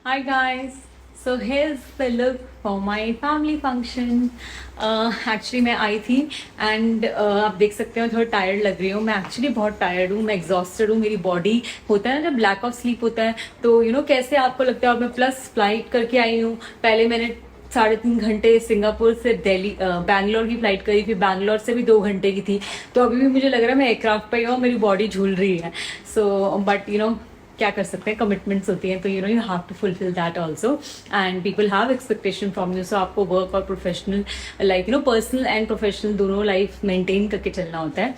Hi guys. So here's the look for my family function. Actually मैं आई थी and आप देख सकते हो थोड़ा टायर्ड लग रही हूँ. मैं एक्चुअली बहुत टायर्ड हूँ, मैं एग्जॉस्टेड हूँ. मेरी बॉडी होता है ना जब ब्लैक ऑफ स्लीप होता है तो कैसे आपको लगता है. और मैं प्लस फ्लाइट करके आई हूँ. पहले मैंने 3.5 घंटे सिंगापुर से दिल्ली बैंगलोर की फ्लाइट करी, फिर बैंगलोर से भी 2 घंटे की थी. तो अभी भी मुझे लग रहा है मैं एयरक्राफ्ट पे ही हूँ, मेरी बॉडी झूल रही है. सो बट क्या कर सकते हैं, कमिटमेंट्स होती हैं तो you have to fulfil that also. And people have expectation from you. So आपको वर्क और professional like personal and professional दोनों लाइफ मेंटेन करके चलना होता है.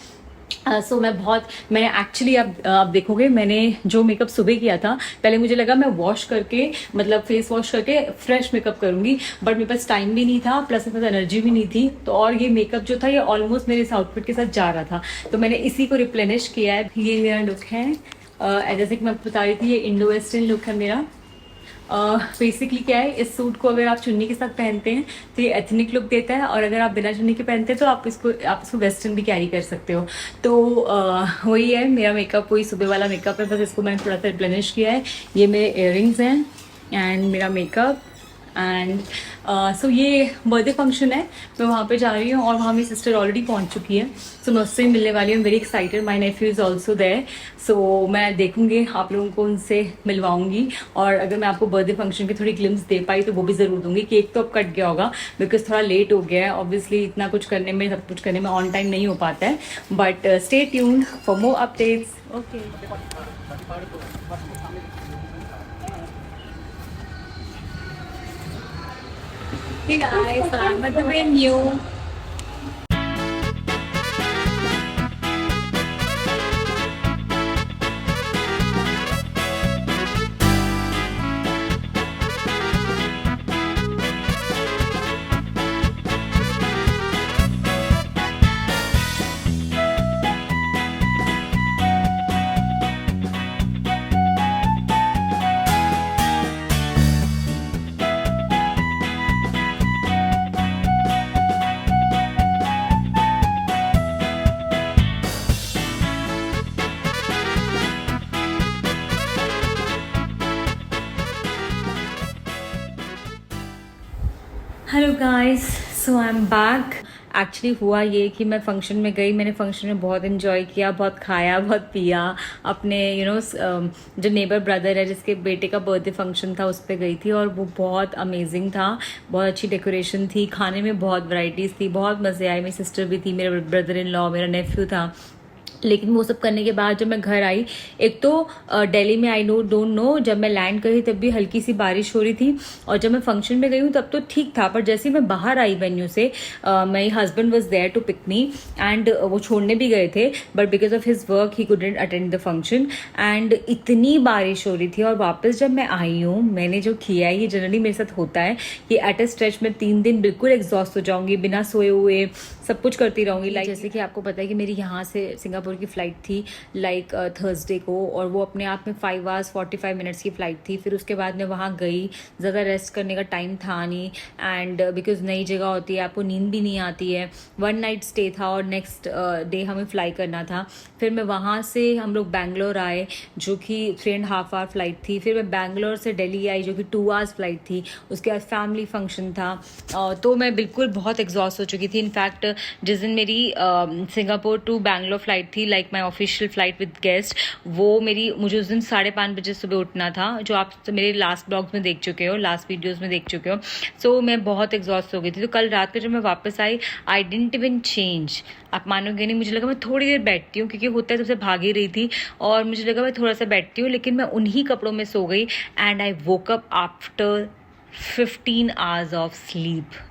मैंने एक्चुअली आप देखोगे मैंने जो मेकअप सुबह किया था, पहले मुझे लगा मैं वॉश करके मतलब फेस वॉश करके फ्रेश मेकअप करूंगी, बट मेरे पास टाइम भी नहीं था, प्लस मेरे पास एनर्जी भी नहीं थी. तो और ये मेकअप जो था ये ऑलमोस्ट मेरे इस आउटफिट के साथ जा रहा था, तो मैंने इसी को रिप्लेनिश किया है. ये मेरा लुक है. जैसे कि मैं बता रही थी, ये इंडो वेस्टर्न लुक है मेरा. बेसिकली क्या है, इस सूट को अगर आप चुन्नी के साथ पहनते हैं तो ये एथनिक लुक देता है, और अगर आप बिना चुन्नी के पहनते हैं तो आप इसको वेस्टर्न भी कैरी कर सकते हो. तो वही है मेरा मेकअप, वही सुबह वाला मेकअप है, बस इसको मैंने थोड़ा सा रिप्लेनिश किया है. ये मेरे इयररिंग्स हैं एंड मेरा मेकअप. एंड सो ये बर्थडे फंक्शन है, मैं वहाँ पे जा रही हूँ और वहाँ मेरी सिस्टर ऑलरेडी पहुँच चुकी है. सो मैं उससे मिलने वाली हूँ. Very excited. My nephew is also there. So मैं देखूंगी आप लोगों को उनसे मिलवाऊंगी, और अगर मैं आपको बर्थडे फंक्शन की थोड़ी ग्लिम्स दे पाई तो वो भी ज़रूर दूंगी. केक तो अब कट गया होगा बिकॉज थोड़ा लेट हो गया है. ऑब्वियसली इतना कुछ करने में, सब कुछ करने में ऑन टाइम नहीं हो पाता है. But stay tuned for more updates. Okay. Hey guys, I'm at the venue. Hello guys, so I am back. Actually हुआ ये कि मैं फंक्शन में गई, मैंने फंक्शन में बहुत इन्जॉय किया, बहुत खाया, बहुत पिया. अपने जो नेबर ब्रदर है जिसके बेटे का बर्थडे फंक्शन था उस पर गई थी, और वो बहुत अमेजिंग था. बहुत अच्छी डेकोरेशन थी, खाने में बहुत वैरायटीज़ थी, बहुत मज़े आए. मेरी सिस्टर भी थी, मेरा ब्रदर इन लॉ, मेरा नेफ्यू था. लेकिन वो सब करने के बाद जब मैं घर आई, एक तो दिल्ली में आई डोंट नो जब मैं लैंड करी तब भी हल्की सी बारिश हो रही थी, और जब मैं फंक्शन में गई हूँ तब तो ठीक था. पर जैसे ही मैं बाहर आई वेन्यू से, my husband was there to pick me, and वो छोड़ने भी गए थे, but because of his work he couldn't attend the function. And इतनी बारिश हो रही थी, और वापस जब मैं आई हूँ, मैंने जो किया है, ये जनरली मेरे साथ होता है कि एट अ स्ट्रेच में 3 दिन बिल्कुल एग्जॉस्ट हो जाऊंगी, बिना सोए हुए सब कुछ करती रहूंगी. लाइक जैसे कि आपको पता है कि मेरी यहाँ से सिंगापुर की फ़्लाइट थी लाइक थर्सडे को, और वो अपने आप में 5 hours 45 minutes की फ़्लाइट थी. फिर उसके बाद मैं वहाँ गई, ज़्यादा रेस्ट करने का टाइम था नहीं, एंड बिकॉज नई जगह होती है, आपको नींद भी नहीं आती है. 1 night स्टे था और नेक्स्ट डे हमें फ्लाई करना था. फिर मैं वहाँ से हम लोग बैंगलोर आए, जो कि 3.5 hour फ़्लाइट थी. फिर मैं बैंगलोर से दिल्ली आई, जो कि 2 hours फ़्लाइट थी. उसके बाद फैमिली फंक्शन था. तो मैं बिल्कुल बहुत एग्जॉस्ट हो चुकी थी. इनफैक्ट जिस दिन मेरी सिंगापुर टू बैंगलोर फ़्लाइट थी, like my official flight with guest, वो मुझे उस दिन 5:30 बजे सुबह उठना था, जो आप मेरे लास्ट ब्लॉग्स में देख चुके हो, लास्ट वीडियोज़ में देख चुके हो. सो मैं बहुत एग्जॉस्ट हो गई थी. तो कल रात को जब मैं वापस आई, आई डिडंट इवन चेंज. आप मानोगे नहीं, मुझे लगा मैं थोड़ी देर बैठती हूँ, क्योंकि होता है सबसे भागी रही थी, और मुझे लगा मैं थोड़ा सा बैठती हूँ, लेकिन मैं उन्हीं कपड़ों में सो गई. And I woke up after 15 hours of sleep.